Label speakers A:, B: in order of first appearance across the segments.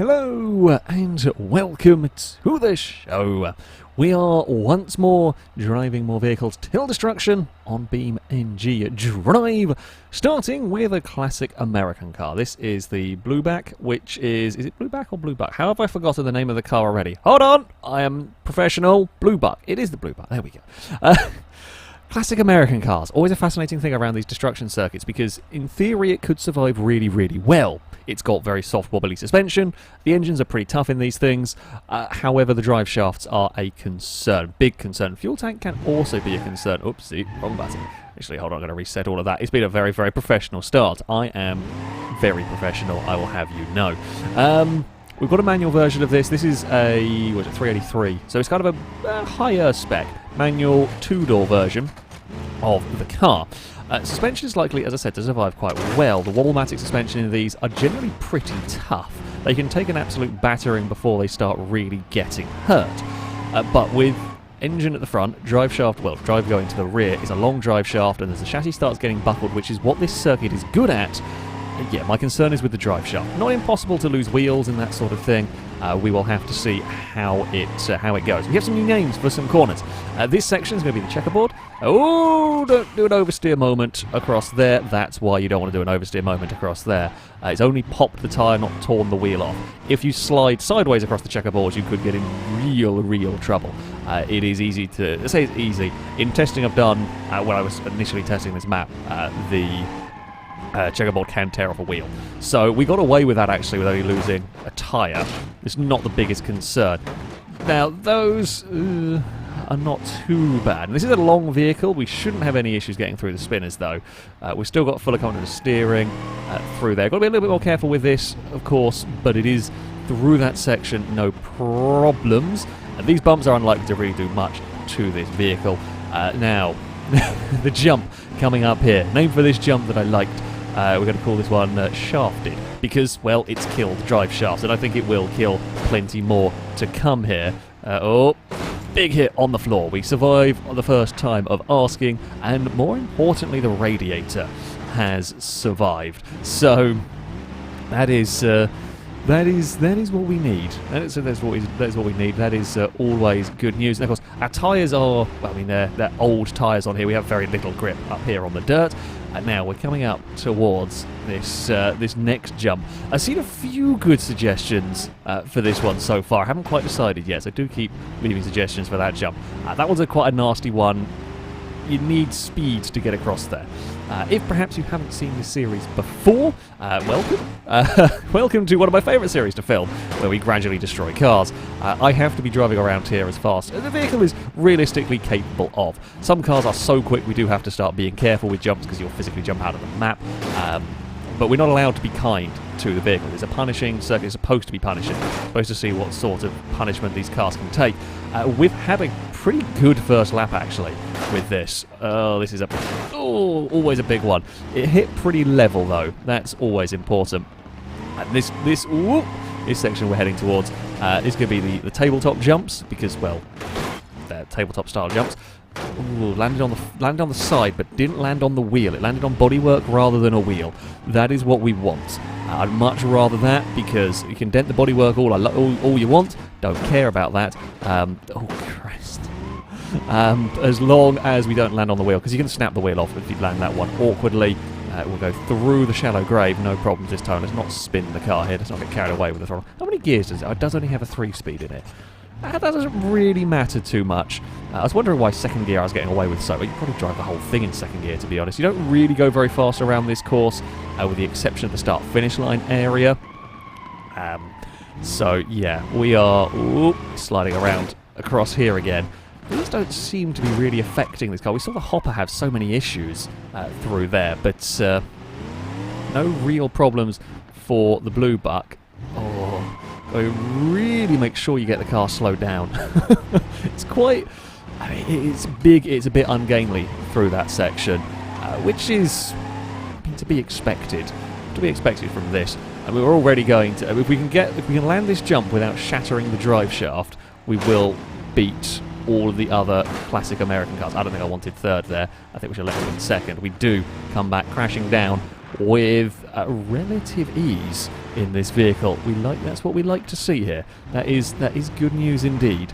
A: Hello and welcome to the show. We are once more driving more vehicles till destruction on BeamNG Drive, starting with a classic American car. This is the Blueback, which is it Blueback or Bluebuck? How have I forgotten the name of the car already? Hold on, I am professional. Bluebuck. It is the Bluebuck. There we go. Classic American cars. Always a fascinating thing around these destruction circuits because in theory it could survive really, really well. It's got very soft wobbly suspension, the engines are pretty tough in these things, however the drive shafts are a concern, big concern. Fuel tank can also be a concern. Oopsie, wrong button. Actually, hold on, I'm going to reset all of that. It's been a very, very professional start. I am very professional, I will have you know. We've got a manual version of this. This is a, what is it, 383, so it's kind of a higher spec, manual two-door version of the car. Suspension is likely, as I said, to survive quite well. The Wobblematic suspension in these are generally pretty tough. They can take an absolute battering before they start really getting hurt. But with engine at the front, drive shaft, well, drive going to the rear is a long drive shaft, and as the chassis starts getting buckled, which is what this circuit is good at, yeah, my concern is with the drive shaft. Not impossible to lose wheels and that sort of thing. We will have to see how it goes. We have some new names for some corners. This section is going to be the checkerboard. Oh, don't do an oversteer moment across there. That's why you don't want to do an oversteer moment across there. It's only popped the tyre, not torn the wheel off. If you slide sideways across the checkerboard, you could get in real trouble. It is easy to... I say it's easy. In testing I've done, when I was initially testing this map, the... checkerboard can tear off a wheel. So we got away with that actually with only losing a tyre. It's not the biggest concern. Now those are not too bad. And this is a long vehicle. We shouldn't have any issues getting through the spinners though. We've still got full account of steering through there. Got to be a little bit more careful with this, of course, but it is through that section, no problems. And these bumps are unlikely to really do much to this vehicle. Now, the jump coming up here. Name for this jump that I liked. We're going to call this one Shafted, because, well, it's killed drive shafts, and I think it will kill plenty more to come here. Oh, big hit on the floor. We survive on the first time of asking, and more importantly, the radiator has survived. So, that is what we need. That's what we need. That is always good news. And of course, our tyres are, well, I mean, they're old tyres on here. We have very little grip up here on the dirt. And now we're coming up towards this next jump. I've seen a few good suggestions for this one so far. I haven't quite decided yet, so do keep leaving suggestions for that jump. That one's quite a nasty one. You need speed to get across there. If perhaps you haven't seen this series before, welcome. Welcome to one of my favourite series to film, where we gradually destroy cars. I have to be driving around here as fast as the vehicle is realistically capable of. Some cars are so quick we do have to start being careful with jumps because you'll physically jump out of the map. But we're not allowed to be kind to the vehicle. It's a punishing circuit. It's supposed to be punishing. We're supposed to see what sort of punishment these cars can take. We've had a pretty good first lap, actually, with this. Oh, this is always a big one. It hit pretty level, though. That's always important. And this section we're heading towards is going to be the tabletop jumps, because, well, they're tabletop-style jumps. Ooh, landed on the side, but didn't land on the wheel. It landed on bodywork rather than a wheel. That is what we want. I'd much rather that, because you can dent the bodywork all you want. Don't care about that. Oh Christ! As long as we don't land on the wheel, because you can snap the wheel off if you land that one awkwardly. We'll go through the shallow grave, no problems this time. Let's not spin the car here. Let's not get carried away with the throttle. How many gears does it? It does only have a 3-speed in it. That doesn't really matter too much. I was wondering why second gear I was getting away with so. You probably drive the whole thing in second gear, to be honest. You don't really go very fast around this course, with the exception of the start-finish line area. So, yeah, we are sliding around across here again. These don't seem to be really affecting this car. We saw the Hopper have so many issues through there, but no real problems for the Bluebuck. Oh, really make sure you get the car slowed down. It's quite... I mean, it's big, it's a bit ungainly through that section, which is to be expected. To be expected from this. And we're already going to... If we can land this jump without shattering the drive shaft, we will beat all of the other classic American cars. I don't think I wanted third there. I think we should let him in second. We do come back crashing down with relative ease in this vehicle. That's what we like to see here. That is good news indeed.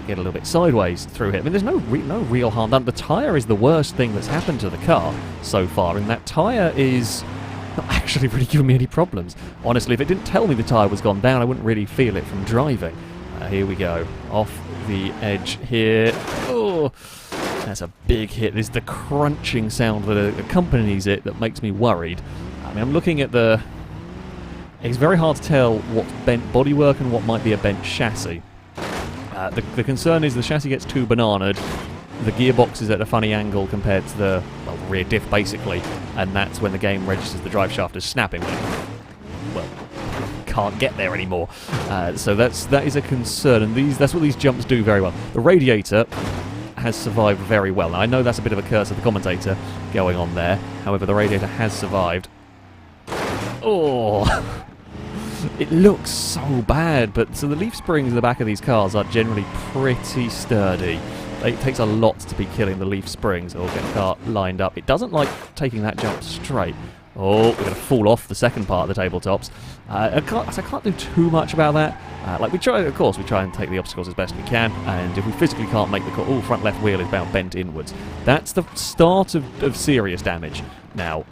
A: Get a little bit sideways through here. I mean, there's no real harm done. The tyre is the worst thing that's happened to the car so far, and that tyre is not actually really giving me any problems. Honestly, if it didn't tell me the tyre was gone down, I wouldn't really feel it from driving. Here we go. Off the edge here. Oh, that's a big hit. This is the crunching sound that accompanies it that makes me worried. I mean, I'm looking at the... It's very hard to tell what's bent bodywork and what might be a bent chassis. The concern is the chassis gets too bananaed, the gearbox is at a funny angle compared to the rear diff basically, and that's when the game registers the drive shaft as snapping. Well, can't get there anymore. So that is a concern, and that's what these jumps do very well. The radiator has survived very well. Now, I know that's a bit of a curse of the commentator going on there, however the radiator has survived. Oh! It looks so bad, but so the leaf springs in the back of these cars are generally pretty sturdy. It takes a lot to be killing the leaf springs or get the car lined up. It doesn't like taking that jump straight. Oh, we're going to fall off the second part of the tabletops. I can't do too much about that. Like we try and take the obstacles as best we can, and if we physically can't make the front left wheel is about bent inwards. That's the start of serious damage. Now,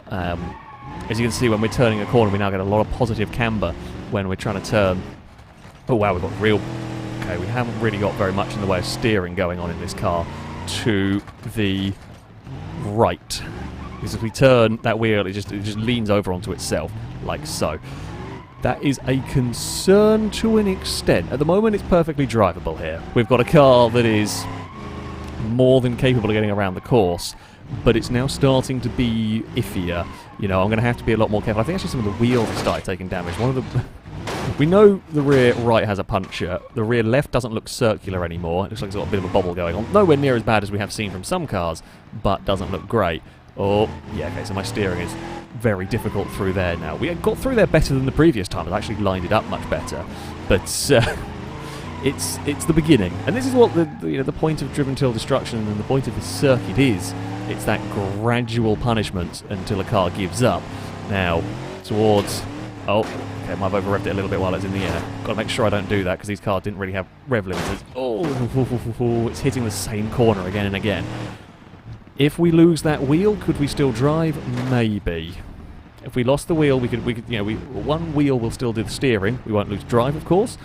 A: as you can see, when we're turning a corner, we now get a lot of positive camber when we're trying to turn. Oh wow, we've got real... Okay, we haven't really got very much in the way of steering going on in this car to the right. Because if we turn that wheel, it just leans over onto itself, like so. That is a concern to an extent. At the moment, it's perfectly drivable here. We've got a car that is more than capable of getting around the course, but it's now starting to be iffier. You know, I'm going to have to be a lot more careful. I think actually some of the wheels have started taking damage. We know the rear right has a puncture. The rear left doesn't look circular anymore. It looks like it's got a bit of a bobble going on. Nowhere near as bad as we have seen from some cars, but doesn't look great. Oh, yeah, okay, so my steering is very difficult through there now. We got through there better than the previous time. I've actually lined it up much better. But it's the beginning. And this is what the point of driven till destruction and the point of this circuit is. It's that gradual punishment until a car gives up. Now, towards... Oh, okay, I might have over-revved it a little bit while it's in the air. Got to make sure I don't do that because these cars didn't really have rev limiters. Oh, it's hitting the same corner again and again. If we lose that wheel, could we still drive? Maybe. If we lost the wheel, we could one wheel will still do the steering. We won't lose drive, of course.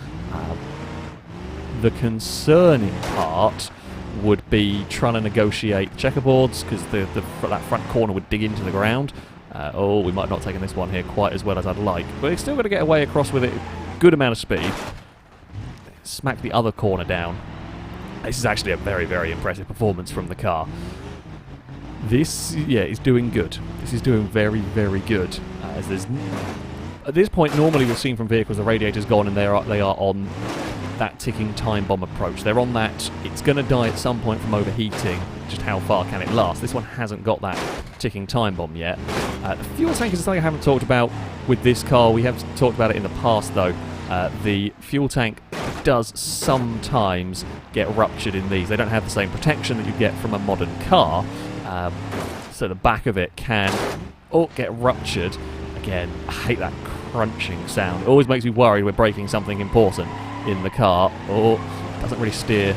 A: The concerning part would be trying to negotiate checkerboards because that front corner would dig into the ground. Oh, we might have not taken this one here quite as well as I'd like. But we've still got to get away across with it. Good amount of speed. Smack the other corner down. This is actually a very, very impressive performance from the car. This, yeah, is doing good. This is doing very, very good. As there's at this point, normally we've seen from vehicles the radiator's gone and they are on that ticking time bomb approach. They're on that, it's going to die at some point from overheating. Just how far can it last? This one hasn't got that ticking time bomb yet. The fuel tank is something I haven't talked about with this car. We have talked about it in the past, though. The fuel tank does sometimes get ruptured in these. They don't have the same protection that you get from a modern car. So the back of it can get ruptured. Again, I hate that crunching sound. It always makes me worried we're breaking something important in the car. Doesn't really steer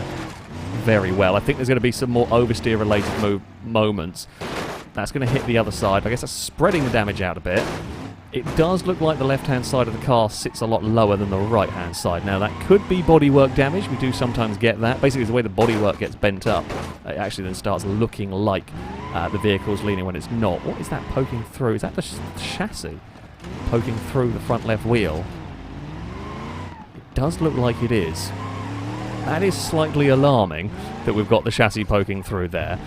A: very well. I think there's going to be some more oversteer related moments. That's going to hit the other side. I guess that's spreading the damage out a bit. It does look like the left-hand side of the car sits a lot lower than the right-hand side. Now, that could be bodywork damage. We do sometimes get that. Basically, it's the way the bodywork gets bent up. It actually then starts looking like the vehicle's leaning when it's not. What is that poking through? Is that the chassis poking through the front left wheel? It does look like it is. That is slightly alarming that we've got the chassis poking through there.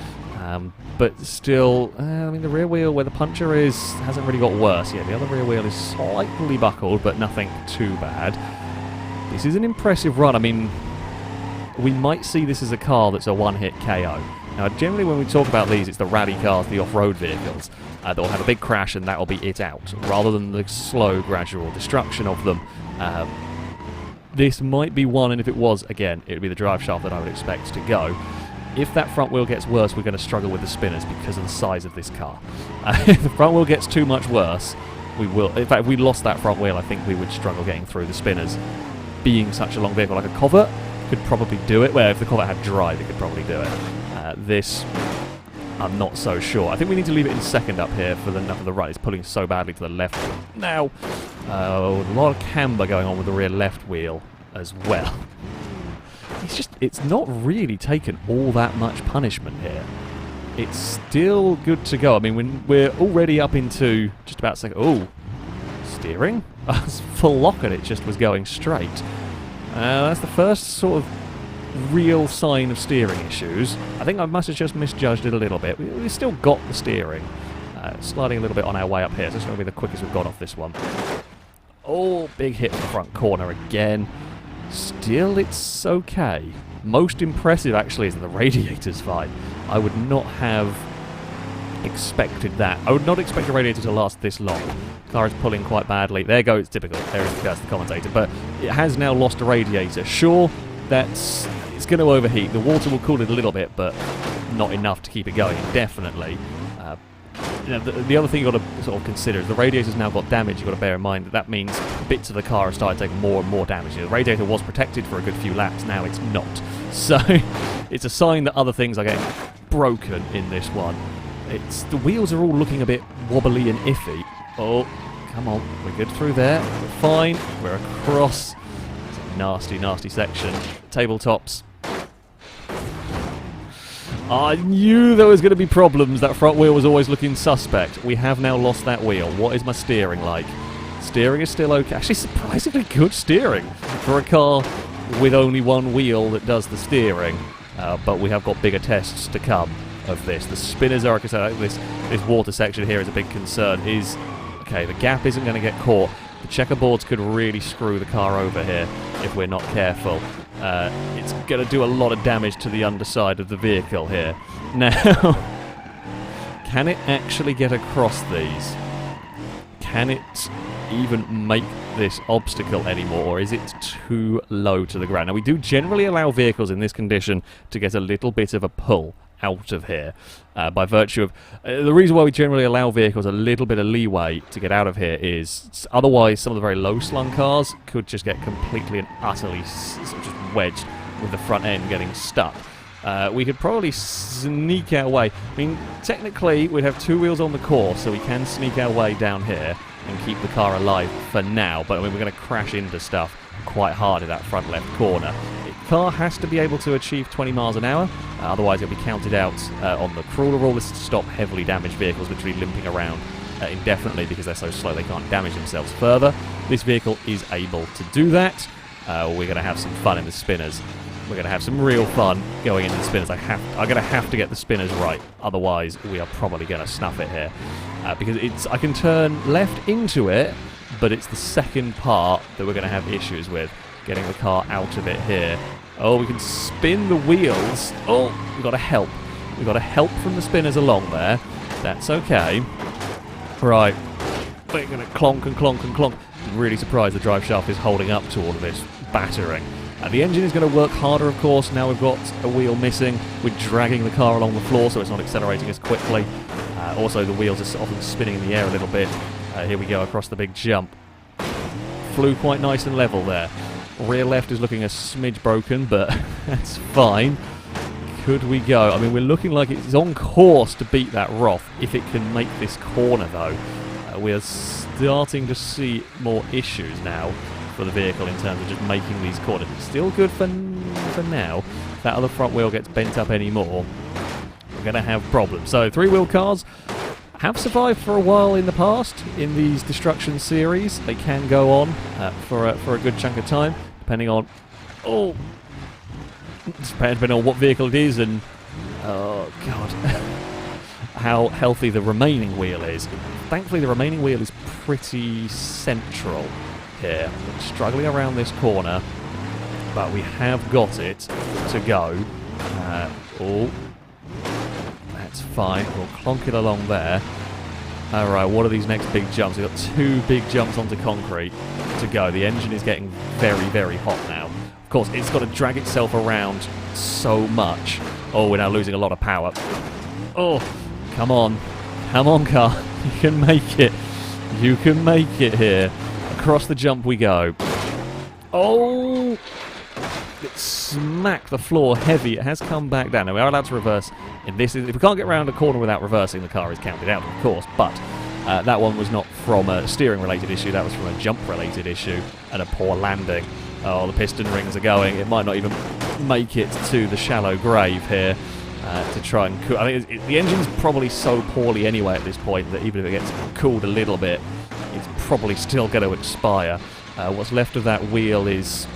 A: But still, I mean, the rear wheel where the puncture is hasn't really got worse. Yeah, the other rear wheel is slightly buckled, but nothing too bad. This is an impressive run. I mean, we might see this as a car that's a one-hit KO. Now, generally when we talk about these, it's the rally cars, the off-road vehicles, that will have a big crash and that will be it out, rather than the slow, gradual destruction of them. This might be one, and if it was, again, it would be the drive shaft that I would expect to go. If that front wheel gets worse, we're going to struggle with the spinners because of the size of this car. If the front wheel gets too much worse, we will. In fact, if we lost that front wheel, I think we would struggle getting through the spinners. Being such a long vehicle, like a Covert could probably do it. Well, if the Covert had drive, it could probably do it. This, I'm not so sure. I think we need to leave it in second up here for the right. It's pulling so badly to the left now. A lot of camber going on with the rear left wheel as well. It's not really taken all that much punishment here. It's still good to go. I mean, we're already up into just about second. Oh, steering? I was full lock and it just was going straight. That's the first sort of real sign of steering issues. I think I must have just misjudged it a little bit. We've still got the steering. Sliding a little bit on our way up here, so it's going to be the quickest we've got off this one. Oh, big hit in the front corner again. Still, it's okay. Most impressive, actually, is that the radiator's fine. I would not have expected that. I would not expect a radiator to last this long. The car is pulling quite badly. There goes, typical. There's the commentator. But it has now lost a radiator. Sure, it's going to overheat. The water will cool it a little bit, but not enough to keep it going, definitely. The other thing you've got to sort of consider is the radiator's now got damage. You've got to bear in mind that means bits of the car have started taking more and more damage. The radiator was protected for a good few laps, now it's not. So it's a sign that other things are getting broken in this one. The wheels are all looking a bit wobbly and iffy. Oh, come on, we're good through there. We're fine. We're across. It's a nasty, nasty section. Tabletops. I knew there was going to be problems. That front wheel was always looking suspect. We have now lost that wheel. What is my steering like? Steering is still okay. Actually, surprisingly good steering for a car with only one wheel that does the steering. But we have got bigger tests to come of this. The spinners are a concern. This water section here is a big concern. Okay, the gap isn't going to get caught. The checkerboards could really screw the car over here if we're not careful. It's going to do a lot of damage to the underside of the vehicle here. Now, can it actually get across these? Can it even make this obstacle anymore, or is it too low to the ground? Now, we do generally allow vehicles in this condition to get a little bit of a pull out of here by virtue of the reason why we generally allow vehicles a little bit of leeway to get out of here is otherwise some of the very low slung cars could just get completely and utterly just wedged with the front end getting stuck. We could probably sneak our way. I mean, technically we'd have two wheels on the course, so we can sneak our way down here and keep the car alive for now, but I mean, we're going to crash into stuff quite hard in that front left corner. The car has to be able to achieve 20 miles an hour, otherwise it'll be counted out on the crawler rule. This is to stop heavily damaged vehicles literally limping around indefinitely because they're so slow they can't damage themselves further. This vehicle is able to do that. We're going to have some fun in the spinners. We're going to have some real fun going into the spinners. I'm going to have to get the spinners right, otherwise we are probably going to snuff it here. Because I can turn left into it, but it's the second part that we're going to have issues with, getting the car out of it here. Oh, we can spin the wheels. Oh, we've got to help. We've got to help from the spinners along there. That's okay. Right. We're going to clonk and clonk and clonk. I'm really surprised the drive shaft is holding up to all of this battering. The engine is going to work harder, of course. Now we've got a wheel missing. We're dragging the car along the floor, so it's not accelerating as quickly. Also, the wheels are often spinning in the air a little bit. Here we go across the big jump. Flew quite nice and level there. Rear left is looking a smidge broken, but that's fine. Could we go? I mean, we're looking like it's on course to beat that Roth if it can make this corner, though. We're starting to see more issues now for the vehicle in terms of just making these corners. It's still good for now. If that other front wheel gets bent up anymore, we're going to have problems. So, three-wheel cars have survived for a while in the past in these Destruction series. They can go on for a good chunk of time, depending on depending on what vehicle it is and oh god, how healthy the remaining wheel is. Thankfully, the remaining wheel is pretty central here. We're struggling around this corner, but we have got it to go. That's fine. We'll clonk it along there. Alright, what are these next big jumps? We've got two big jumps onto concrete to go. The engine is getting very, very hot now. Of course, it's got to drag itself around so much. Oh, we're now losing a lot of power. Oh, come on. Come on, car. You can make it. You can make it here. Across the jump we go. Oh! It smacked the floor heavy. It has come back down. Now, we are allowed to reverse in this. If we can't get around a corner without reversing, the car is counted out, of course. But that one was not from a steering-related issue. That was from a jump-related issue and a poor landing. Oh, the piston rings are going. It might not even make it to the shallow grave here to try and cool. I mean, the engine's probably so poorly anyway at this point that even if it gets cooled a little bit, it's probably still going to expire. What's left of that wheel is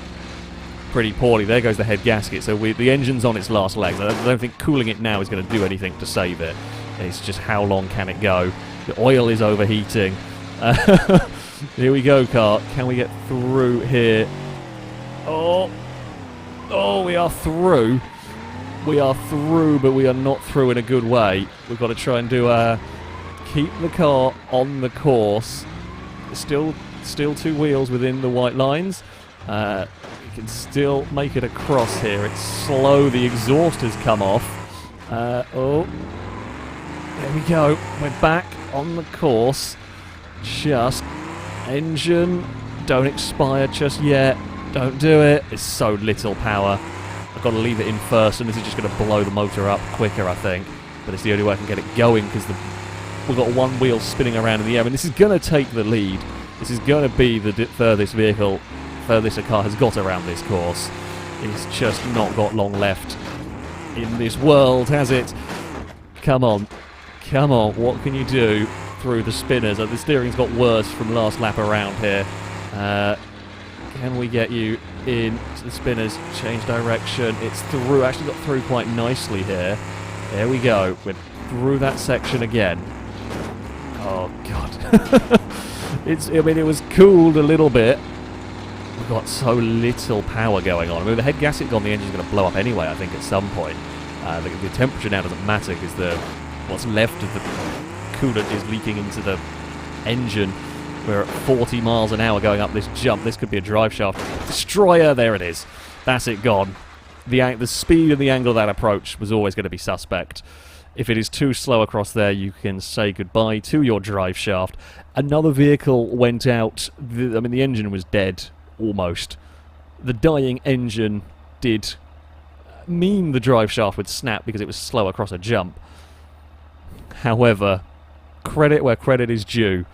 A: pretty poorly. There goes the head gasket, so the engine's on its last legs. I don't think cooling it now is going to do anything to save it. It's just how long can it go. The oil is overheating. Here we go, car. Can we get through here? Oh, we are through. We are through, but we are not through in a good way. We've got to try and do keep the car on the course. Still 2 wheels within the white lines. We can still make it across here. It's slow. The exhaust has come off. There we go. We're back on the course. Just engine. Don't expire just yet. Don't do it. It's so little power. I've got to leave it in first, and this is just going to blow the motor up quicker, I think. But it's the only way I can get it going, because we've got one wheel spinning around in the air, and this is going to take the lead. This is going to be the furthest a car has got around this course. It's just not got long left in this world, has it? Come on. Come on. What can you do through the spinners? The steering's got worse from last lap around here. Can we get you in to the spinners? Change direction. It's through. Actually got through quite nicely here. There we go. We're through that section again. Oh, God. It was cooled a little bit. We've got so little power going on. I mean, the head gasket on the engine's going to blow up anyway, I think, at some point. The temperature now doesn't matter, because what's left of the coolant is leaking into the engine. We're at 40 miles an hour going up this jump. This could be a drive shaft destroyer. There it is. That's it gone. The speed and the angle of that approach was always going to be suspect. If it is too slow across there, you can say goodbye to your drive shaft. Another vehicle went out. The engine was dead, almost. The dying engine did mean the drive shaft would snap because it was slow across a jump. However, credit where credit is due.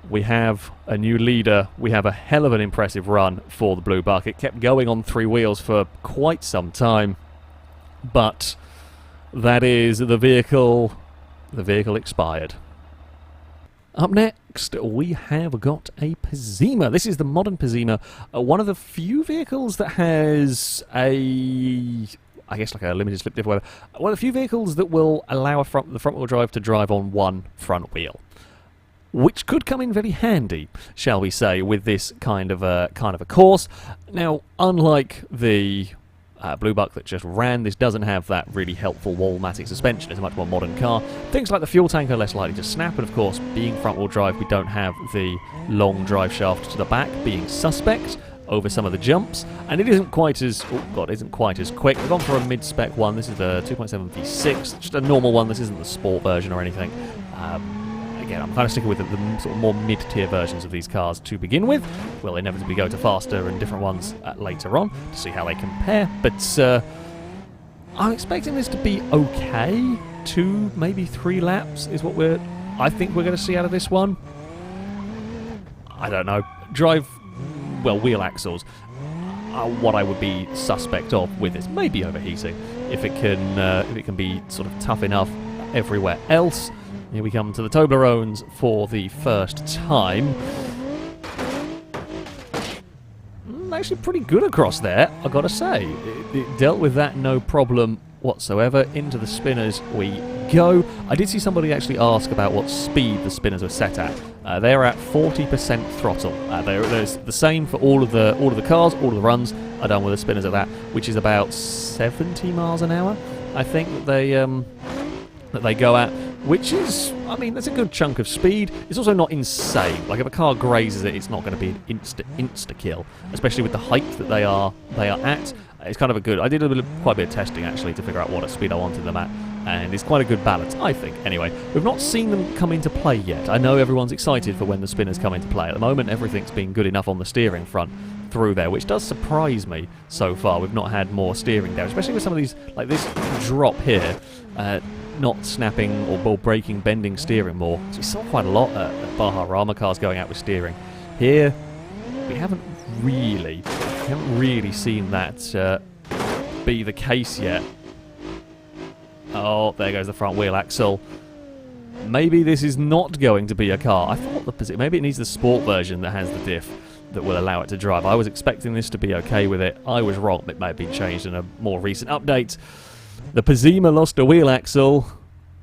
A: We have a new leader. We have a hell of an impressive run for the Blue Buck. It kept going on 3 wheels for quite some time, but that is the vehicle. The vehicle expired. Up next, we have got a Pizima. This is the modern Pizima, one of the few vehicles that has I guess like a limited slip diff, whatever. One of the few vehicles that will allow the front-wheel drive to drive on one front wheel, which could come in very handy, shall we say, with this kind of a course. Now, unlike the Blue Buck that just ran, this doesn't have that really helpful wall-matic suspension. It's a much more modern car. Things like the fuel tank are less likely to snap, and of course, being front-wheel drive, we don't have the long drive shaft to the back being suspect over some of the jumps, and it isn't quite as quick. We've gone for a mid-spec one. This is the 2.7 V6, just a normal one. This isn't the sport version or anything. Again, I'm kind of sticking with the sort of more mid-tier versions of these cars to begin with. We'll inevitably go to faster and different ones later on to see how they compare, but I'm expecting this to be okay. 2, maybe 3 laps is what I think we're going to see out of this one. I don't know. Wheel axles are what I would be suspect of with this. Maybe overheating if it can be sort of tough enough everywhere else. Here we come to the Toblerones for the first time. Actually pretty good across there, I've got to say. It dealt with that no problem whatsoever. Into the spinners we go. I did see somebody actually ask about what speed the spinners were set at. They're at 40% throttle. There's the same for all of the cars, all of the runs are done with the spinners at that, which is about 70 miles an hour. I think that that they go at, which is, I mean, that's a good chunk of speed. It's also not insane. Like, if a car grazes it, it's not going to be an insta-kill, especially with the height that they are at. It's kind of a good... I did quite a bit of testing, actually, to figure out what speed I wanted them at, and it's quite a good balance, I think. Anyway, we've not seen them come into play yet. I know everyone's excited for when the spinners come into play. At the moment, everything's been good enough on the steering front through there, which does surprise me so far. We've not had more steering damage, especially with some of these, like this drop here, not snapping or ball breaking, bending steering more. So we saw quite a lot at Baja cars going out with steering. Here, we haven't really seen that be the case yet. Oh, there goes the front wheel axle. Maybe this is not going to be a car. I thought maybe it needs the sport version that has the diff that will allow it to drive. I was expecting this to be okay with it. I was wrong. It may have been changed in a more recent update. The Pazima lost a wheel axle,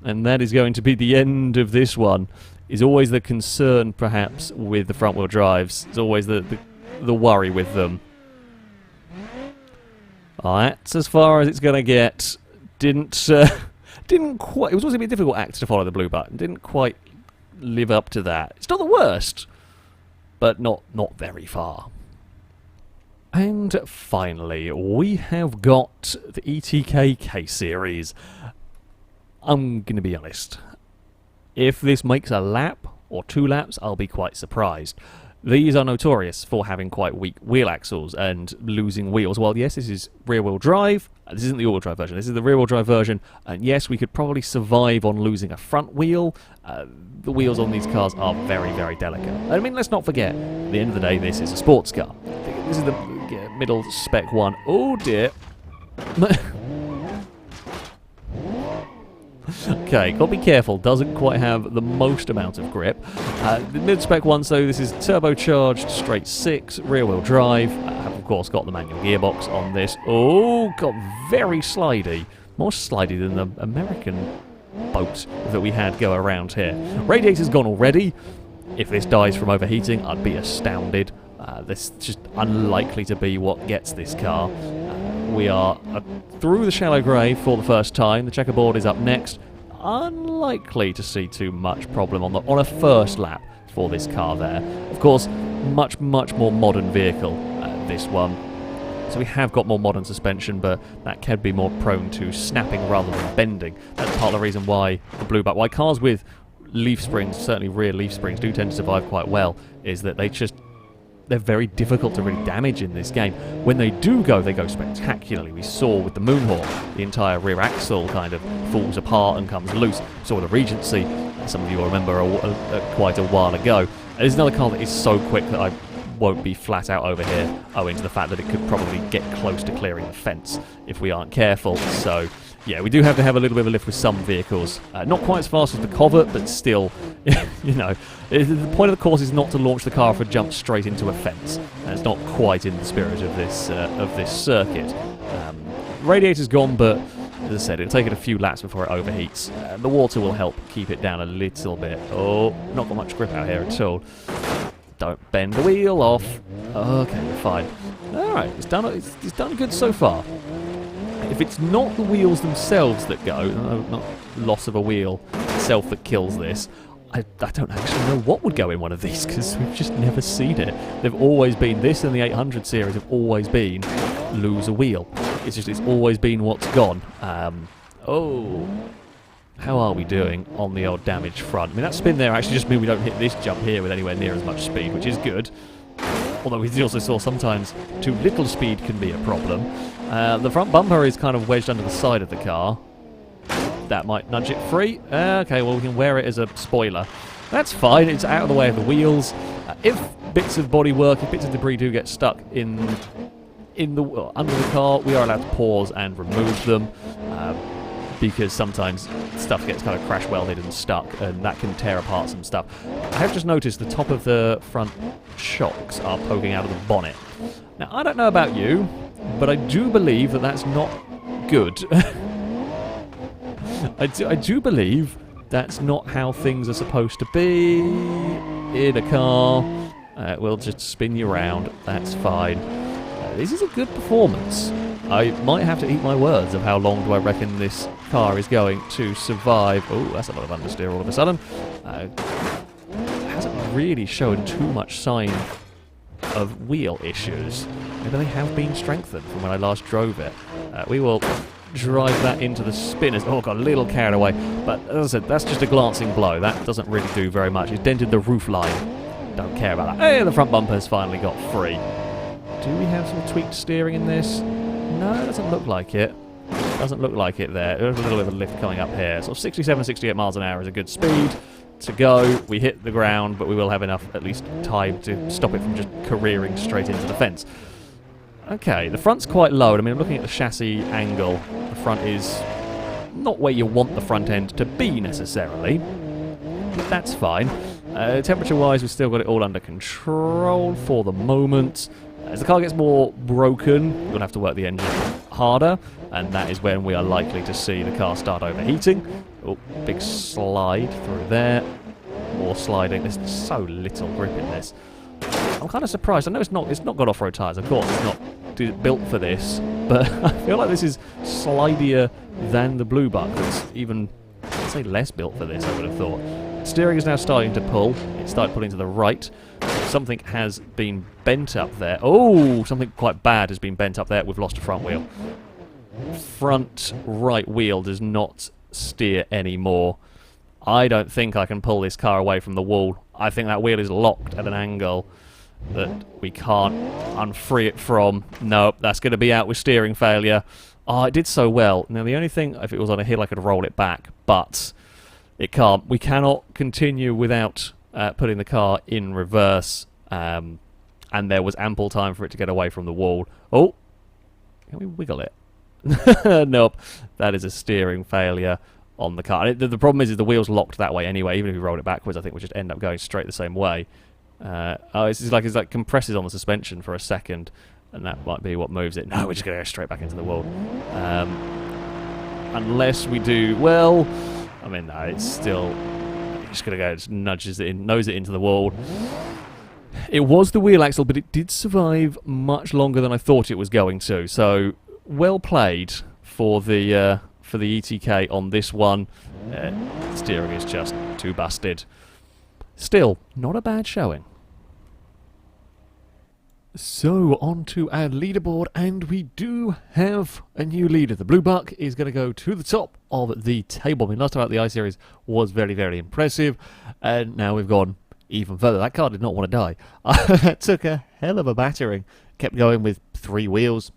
A: and that is going to be the end of this one. Is always the concern, perhaps, with the front-wheel drives. It's always the worry with them. That's as far as it's going to get. Didn't quite... It was always a bit difficult act to follow the blue button. Didn't quite live up to that. It's not the worst, but not very far. And finally, we have got the ETK K-Series. I'm going to be honest. If this makes a lap or 2 laps, I'll be quite surprised. These are notorious for having quite weak wheel axles and losing wheels. Well, yes, this is rear-wheel drive. This isn't the all-wheel drive version. This is the rear-wheel drive version. And yes, we could probably survive on losing a front wheel. The wheels on these cars are very, very delicate. I mean, let's not forget, at the end of the day, this is a sports car. This is the middle spec one. Oh, dear. Okay, got to be careful. Doesn't quite have the most amount of grip. The mid-spec one, so this is turbocharged, straight 6, rear-wheel drive. Have, of course, got the manual gearbox on this. Oh, got very slidey. More slidey than the American boat that we had go around here. Radiator's gone already. If this dies from overheating, I'd be astounded. This is just unlikely to be what gets this car. We are through the shallow grey for the first time. The checkerboard is up next. Unlikely to see too much problem on a first lap for this car there. Of course, much more modern vehicle, this one. So we have got more modern suspension, but that can be more prone to snapping rather than bending. That's part of the reason why why cars with leaf springs, certainly rear leaf springs, do tend to survive quite well, is that they're very difficult to really damage in this game. When they do go, they go spectacularly. We saw with the Moonhawk, the entire rear axle kind of falls apart and comes loose. Saw the Regency, some of you will remember quite a while ago. There's another car that is so quick that I won't be flat out over here, owing to the fact that it could probably get close to clearing the fence if we aren't careful. So, yeah, we do have to have a little bit of a lift with some vehicles. Not quite as fast as the Covert, but still, you know, the point of the course is not to launch the car off and jump straight into a fence. And it's not quite in the spirit of this circuit. Radiator's gone, but as I said, it'll take it a few laps before it overheats. The water will help keep it down a little bit. Oh, not got much grip out here at all. Don't bend the wheel off. Okay, we're fine. Alright, it's done good so far. If it's not the wheels themselves that go, not loss of a wheel itself that kills this, I don't actually know what would go in one of these, because we've just never seen it. They've always been, this and the 800 series have always been lose a wheel. It's always been what's gone. Oh, how are we doing on the old damage front? I mean, that spin there actually just means we don't hit this jump here with anywhere near as much speed, which is good. Although we also saw sometimes too little speed can be a problem. The front bumper is kind of wedged under the side of the car. That might nudge it free. Okay, well, we can wear it as a spoiler. That's fine. It's out of the way of the wheels. If bits of bodywork, if bits of debris do get stuck under the car, we are allowed to pause and remove them. Because sometimes stuff gets kind of crash welded and stuck, and that can tear apart some stuff. I have just noticed the top of the front shocks are poking out of the bonnet. Now, I don't know about you, but I do believe that that's not good. I do believe that's not how things are supposed to be in a car. We'll just spin you around. That's fine. This is a good performance. I might have to eat my words of how long do I reckon this car is going to survive. Oh, that's a lot of understeer all of a sudden. Hasn't really shown too much sign of wheel issues. Maybe they have been strengthened from when I last drove it. We will drive that into the spinners. Oh, got a little carried away. But as I said, that's just a glancing blow. That doesn't really do very much. It's dented the roof line. Don't care about that. Hey, the front bumper's finally got free. Do we have some tweaked steering in this? No, it doesn't look like it. Doesn't look like it there. There's a little bit of a lift coming up here. Sort of 67, 68 miles an hour is a good speed to go. We hit the ground, but we will have enough, at least, time to stop it from just careering straight into the fence. Okay, the front's quite low. I mean, I'm looking at the chassis angle. The front is not where you want the front end to be, necessarily. But that's fine. Temperature-wise, we've still got it all under control for the moment. As the car gets more broken, we're going to have to work the engine harder, and that is when we are likely to see the car start overheating. Oh, big slide through there. More sliding. There's so little grip in this. I'm kind of surprised. I know it's not got off-road tyres, of course. It's not built for this, but I feel like this is slidier than the Blue Buck. That's even, I'd say, less built for this, I would have thought. Steering is now starting to pull. It started pulling to the right. Something has been bent up there. Oh, something quite bad has been bent up there. We've lost a front wheel. Front right wheel does not steer anymore. I don't think I can pull this car away from the wall. I think that wheel is locked at an angle that we can't unfree it from. Nope, that's going to be out with steering failure. Oh, it did so well. Now, the only thing, if it was on a hill, I could roll it back, but it can't. We cannot continue without putting the car in reverse, and there was ample time for it to get away from the wall. Oh, can we wiggle it? Nope, that is a steering failure on the car. The problem is the wheel's locked that way anyway. Even if we rolled it backwards, I think we'll just end up going straight the same way. It's like compresses on the suspension for a second, and that might be what moves it. No, we're just going to go straight back into the wall. Unless we do, well, I mean, no, it's still, just going to go, just nudges it in, nose it into the wall. It was the wheel axle, but it did survive much longer than I thought it was going to. So, well played for the ETK on this one. Steering is just too busted. Still, not a bad showing. So, on to our leaderboard, and we do have a new leader. The Blue Buck is going to go to the top of the table. I mean, last time out the I-Series was very, very impressive, and now we've gone even further. That car did not want to die. That took a hell of a battering. Kept going with 3 wheels.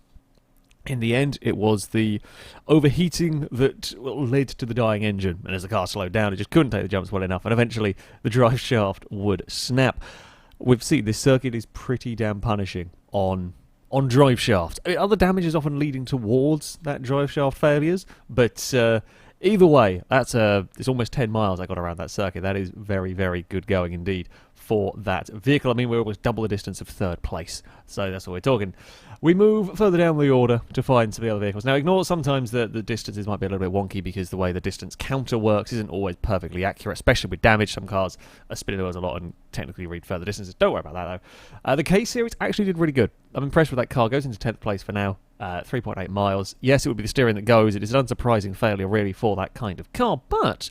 A: In the end, it was the overheating that led to the dying engine, and as the car slowed down, it just couldn't take the jumps well enough, and eventually the drive shaft would snap. We've seen this circuit is pretty damn punishing on drive shaft. I mean, other damage is often leading towards that drive shaft failures, but either way, it's almost 10 miles I got around that circuit. That is very, very good going indeed for that vehicle. I mean, we're almost double the distance of 3rd place, so that's what we're talking. We move further down the order to find some of the other vehicles. Now, ignore sometimes the distances might be a little bit wonky because the way the distance counter works isn't always perfectly accurate, especially with damage. Some cars are spinning the wheels a lot and technically read further distances. Don't worry about that, though. The K-Series actually did really good. I'm impressed with that car. Goes into 10th place for now. 3.8 miles. Yes, it would be the steering that goes. It is an unsurprising failure, really, for that kind of car, but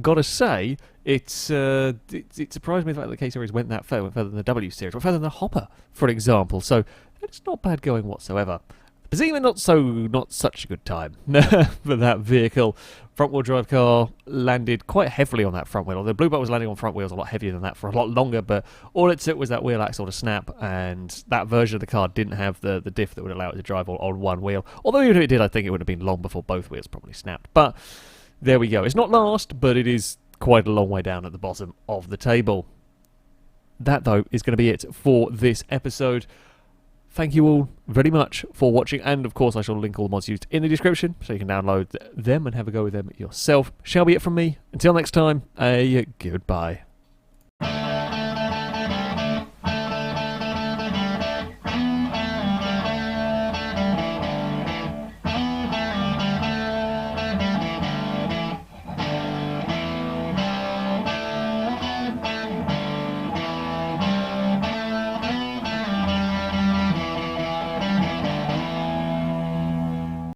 A: gotta say, it surprised me the fact that the K-Series went that far, went further than the W-Series, went further than the Hopper, for example. So it's not bad going whatsoever. The Zima, not such a good time for that vehicle. Front-wheel drive car landed quite heavily on that front wheel. The Blue Buck was landing on front wheels a lot heavier than that for a lot longer, but all it took was that wheel axle to snap, and that version of the car didn't have the diff that would allow it to drive on one wheel. Although even if it did, I think it would have been long before both wheels probably snapped. But there we go. It's not last, but it is quite a long way down at the bottom of the table. That, though, is going to be it for this episode. Thank you all very much for watching, and of course I shall link all the mods used in the description so you can download them and have a go with them yourself. Shall be it from me. Until next time, goodbye.